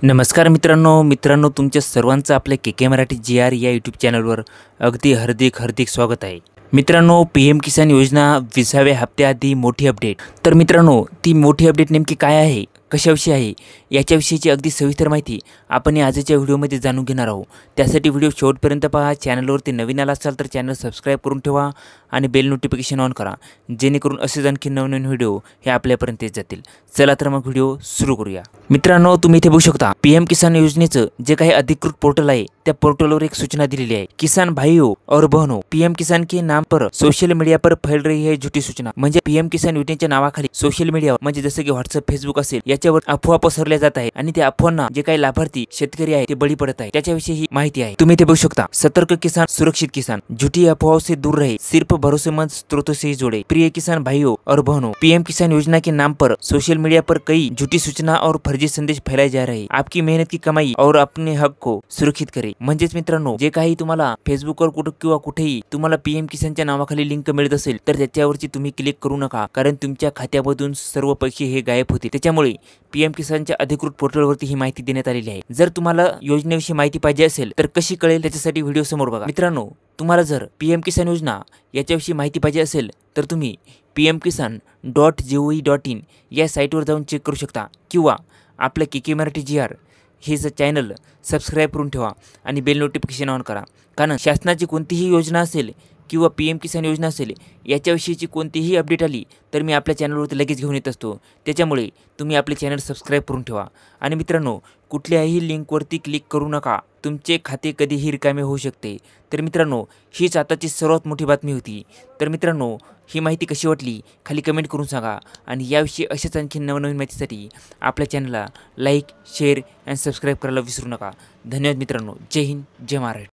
नमस्कार मित्रांनो तुमच्या सर्वांचं आपल्या के मराठी GR या यूट्यूब चॅनलवर अगदी हार्दिक स्वागत आहे। मित्रांनो, PM किसान योजना 20व्या हप्त्याआधी मोठी अपडेट। तर मित्रांनो, ती मोठी अपडेट नेमकी काय आहे, कशाविषयी आहे, याच्याविषयीची अगदी सविस्तर माहिती आपण या आजच्या व्हिडिओमध्ये जाणून घेणार आहोत। त्यासाठी व्हिडिओ शेवटपर्यंत पहा। चॅनलवरती नवीन आला असाल तर चॅनल सबस्क्राईब करून ठेवा आणि बेल नोटिफिकेशन ऑन करा, जेणेकरून असेच आणखी नवनवीन व्हिडिओ हे आपल्यापर्यंत येत जातील। चला तर मग व्हिडिओ सुरू करूया। मित्रांनो, तुम्ही इथे बघू शकता PM किसान योजनेचं जे काही अधिकृत पोर्टल आहे त्या पोर्टलवर एक सूचना दिलेली आहे। किसान भाइयों और बहनों, PM किसान के नाम पर सोशल मीडिया पर फैल रही है झूठी सूचना। म्हणजे PM किसान योजनेच्या नावाखाली सोशल मीडिया म्हणजे जसं की WhatsApp, Facebook असेल याच्यावर अफवा पसरल्या जात आहे आणि त्या अफवांना जे काही लाभार्थी शेतकरी आहे ते बळी पडत आहे, त्याच्याविषयी ही माहिती आहे। तुम्ही इथे बघू शकता, सतर्क किसान सुरक्षित किसान, झूठी अफवाहों से दूर रहे, सिर्फ भरोसेमंद स्रोतों से ही जोड़े। प्रिय किसान भाइयों और बहनों, PM किसान योजना के नाम पर सोशल मीडिया पर कई झूठी सूचना और फर्जी संदेश फैलाए जा रहे हैं। आपकी मेहनत की कमाई और अपने हक को सुरक्षित करे। म्हणजेच मित्रांनो, जे काही तुम्हाला फेसबुकवर किंवा कुठेही तुम्हाला PM किसानच्या नावाखाली लिंक मिळत असेल तर त्याच्यावरची तुम्ही क्लिक करू नका, कारण तुमच्या खात्यामधून सर्व पैसे हे गायब होते। त्याच्यामुळे PM किसानच्या अधिकृत पोर्टलवरती ही माहिती देण्यात आलेली आहे। जर तुम्हाला योजनेविषयी माहिती पाहिजे असेल तर कशी कळेल त्याच्यासाठी व्हिडिओ समोर बघा। मित्रांनो, तुम्हाला जर PM किसान योजना याच्याविषयी माहिती पाहिजे असेल तर तुम्ही pmkisan.gov.in या साईटवर जाऊन चेक करू शकता, किंवा आपलं के मराठी GR हे चॅनल सबस्क्राईब करून ठेवा आणि बेल नोटिफिकेशन ऑन करा। कारण शासनाची कोणतीही योजना असेल किंवा PM किसान योजना असेल याच्याविषयीची कोणतीही अपडेट आली तर मी आपल्या चॅनलवरती लगेच घेऊन येत असतो। त्याच्यामुळे तुम्ही आपले चॅनल सबस्क्राईब करून ठेवा। आणि मित्रांनो, कुठल्याही लिंकवरती क्लिक करू नका, तुमचे खाते कधीही रिकामे होऊ शकते। तर मित्रांनो, हीच आताची सर्वात मोठी बातमी होती। तर मित्रांनो, ही माहिती कशी वाटली खाली कमेंट करून सांगा आणि याविषयी अशाच आणखी नवनवीन माहितीसाठी आपल्या चॅनलला लाईक, शेअर आणि सबस्क्राईब करायला विसरू नका। धन्यवाद मित्रांनो। जय हिंद, जय महाराष्ट्र।